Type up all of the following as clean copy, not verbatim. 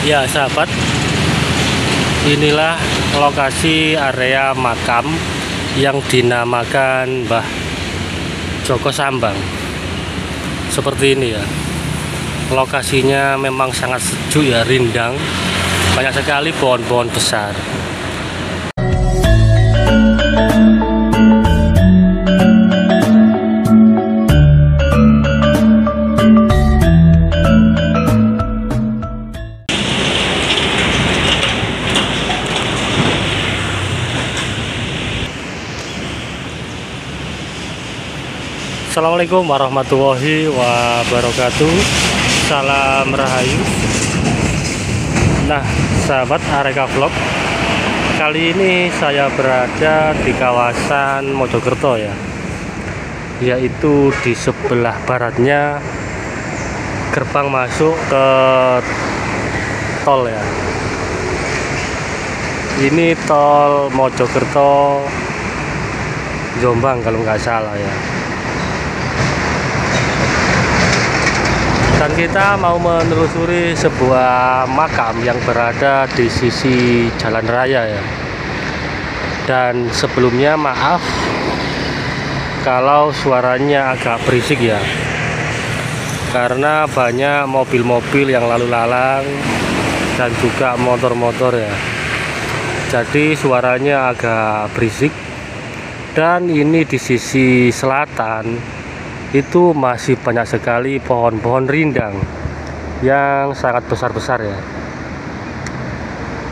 Ya sahabat, inilah lokasi area makam yang dinamakan Mbah Joko Sambang. Seperti ini ya. Lokasinya memang sangat sejuk ya, rindang. Banyak sekali pohon-pohon besar. Assalamualaikum warahmatullahi wabarakatuh. Salam Rahayu. Nah sahabat Areka Vlog, kali ini saya berada di kawasan Mojokerto ya, yaitu di sebelah baratnya gerbang masuk ke tol ya. Ini tol Mojokerto Jombang kalau nggak salah ya. Dan kita mau menelusuri sebuah makam yang berada di sisi jalan raya ya. Dan sebelumnya maaf kalau suaranya agak berisik ya, karena banyak mobil-mobil yang lalu lalang dan juga motor-motor ya. Jadi suaranya agak berisik. Dan ini di sisi selatan itu masih banyak sekali pohon-pohon rindang yang sangat besar-besar ya.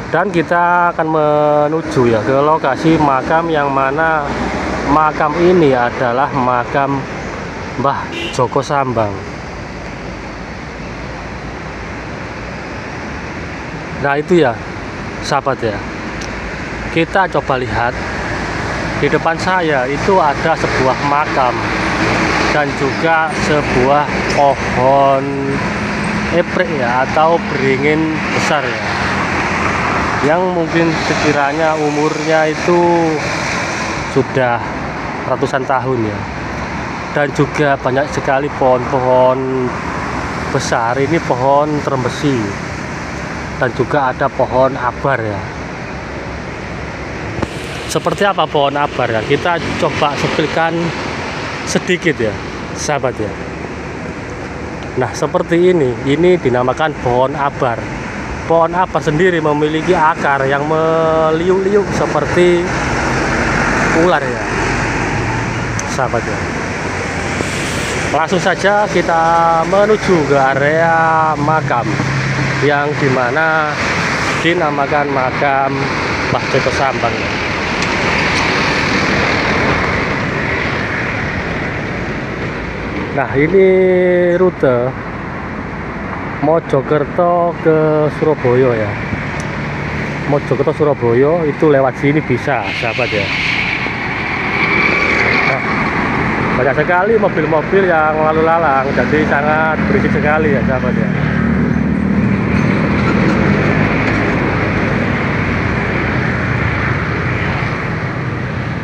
Dan kita akan menuju ya ke lokasi makam, yang mana makam ini adalah makam Mbah Joko Sambang. Nah itu ya sahabat ya, kita coba lihat di depan saya itu ada sebuah makam dan juga sebuah pohon eprek ya, atau beringin besar ya, yang mungkin sekiranya umurnya itu sudah ratusan tahun ya. Dan juga banyak sekali pohon-pohon besar, ini pohon trembesi, dan juga ada pohon abar ya. Seperti apa pohon abar ya, kita coba sepilkan sedikit ya sahabat ya. Nah seperti ini dinamakan pohon abar. Pohon abar sendiri memiliki akar yang meliuk-liuk seperti ular ya sahabat ya. Langsung saja kita menuju ke area makam yang dimana dinamakan makam Mbah Joko Sambang ya. Nah ini rute Mojokerto ke Surabaya ya. Mojokerto Surabaya itu lewat sini bisa sahabat ya. Nah, banyak sekali mobil-mobil yang lalu lalang, jadi sangat berisik sekali ya sahabat ya.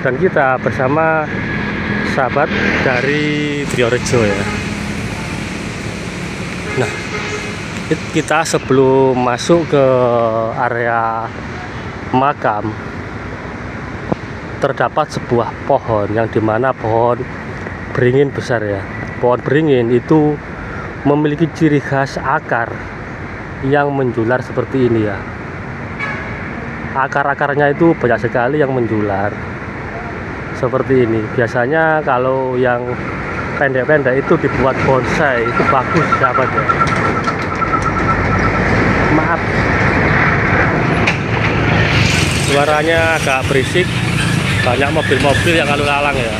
Dan kita bersama sahabat dari Triorejo ya. Nah kita sebelum masuk ke area makam, terdapat sebuah pohon yang dimana pohon beringin besar ya. Pohon beringin itu memiliki ciri khas akar yang menjular seperti ini ya. Akar-akarnya itu banyak sekali yang menjular seperti ini. Biasanya kalau yang pendek-pendek itu dibuat bonsai, itu bagus sahabat ya. Maaf suaranya agak berisik, banyak mobil-mobil yang lalu lalang ya.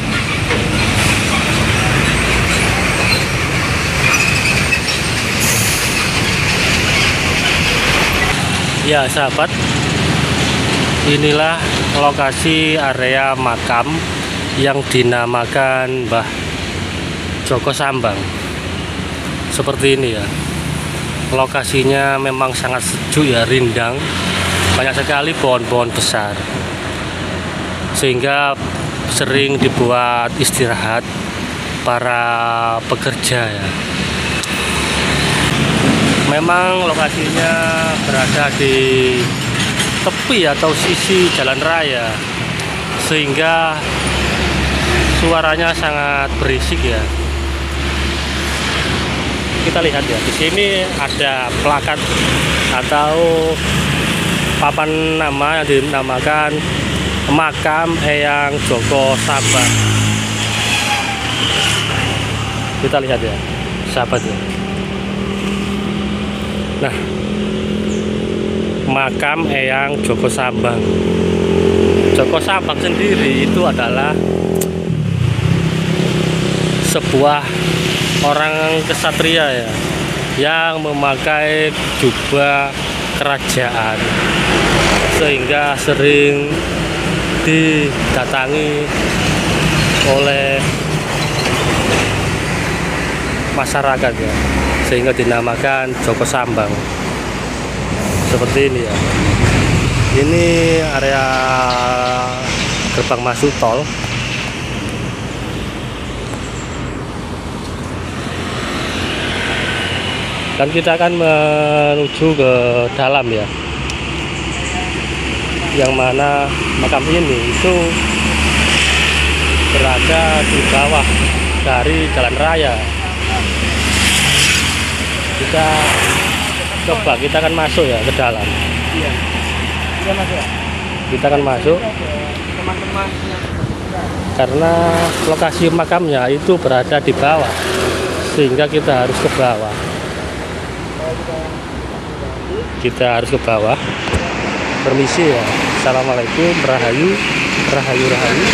Ya sahabat, inilah lokasi area makam yang dinamakan Mbah Joko Sambang. Seperti ini ya. Lokasinya memang sangat sejuk ya, rindang. Banyak sekali pohon-pohon besar, sehingga sering dibuat istirahat para pekerja ya. Memang lokasinya berada di tepi atau sisi jalan raya, sehingga suaranya sangat berisik ya. Kita lihat ya, di sini ada plakat atau papan nama yang dinamakan Makam Eyang Joko Sambang. Kita lihat ya, sahabat ya. Nah, Makam Eyang Joko Sambang. Joko Sambang sendiri itu adalah sebuah orang kesatria ya, yang memakai jubah kerajaan, sehingga sering didatangi oleh masyarakat ya, sehingga dinamakan Joko Sambang. Seperti ini ya, ini area gerbang masuk tol. Dan kita akan menuju ke dalam ya, yang mana makam ini itu berada di bawah dari jalan raya. Kita coba, kita akan masuk ya ke dalam. Iya. Iya Mas ya. Kita akan masuk Teman-teman karena lokasi makamnya itu berada di bawah, sehingga kita harus ke bawah. Kita harus ke bawah. Permisi ya. Assalamualaikum, rahayu, rahayu, rahayu.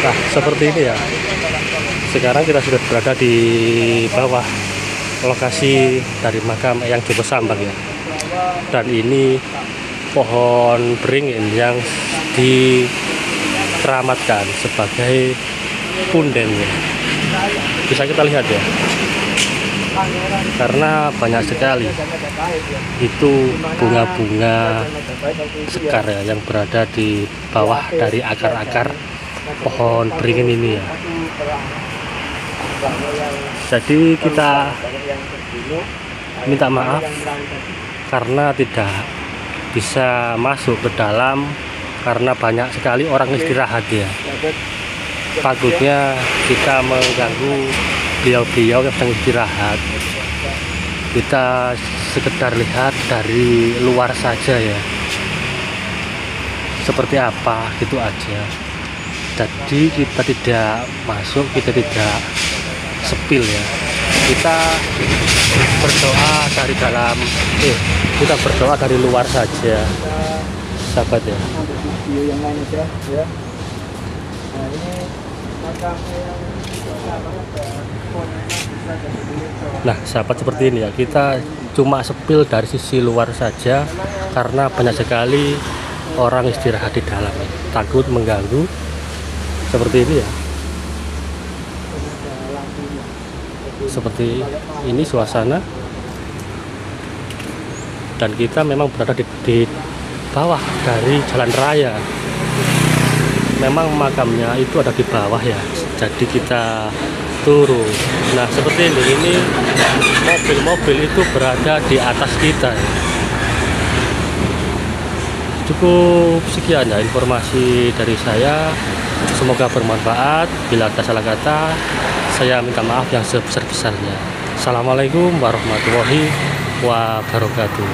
Nah, seperti ini ya. Sekarang kita sudah berada di bawah lokasi dari makam Eyang Joko Sambang ya. Dan ini pohon beringin yang dikeramatkan sebagai punden ya. Bisa kita lihat ya, karena banyak sekali itu bunga-bunga sekar ya, yang berada di bawah dari akar-akar pohon beringin ini ya. Jadi kita minta maaf karena tidak bisa masuk ke dalam, karena banyak sekali orang istirahat ya. Takutnya kita mengganggu beliau-beliau yang sedang istirahat. Kita sekedar lihat dari luar saja ya, seperti apa gitu aja. Jadi kita tidak masuk, kita tidak sepil ya. Kita berdoa dari dalam, kita berdoa dari luar saja, sahabat ya. video yang lain aja ya. Nah, ini makam yang Nah, sahabat, seperti ini ya. Kita cuma sepil dari sisi luar saja karena banyak sekali orang istirahat di dalam, takut mengganggu. Seperti ini ya. Seperti ini suasana. Dan kita memang berada di bawah dari jalan raya. Memang makamnya itu ada di bawah ya. Jadi kita turun. Nah, seperti ini mobil-mobil itu berada di atas kita ya. Cukup sekian ya informasi dari saya. Semoga bermanfaat. Bila ada salah kata, saya minta maaf yang sebesar-besarnya. Assalamualaikum warahmatullahi wabarakatuh.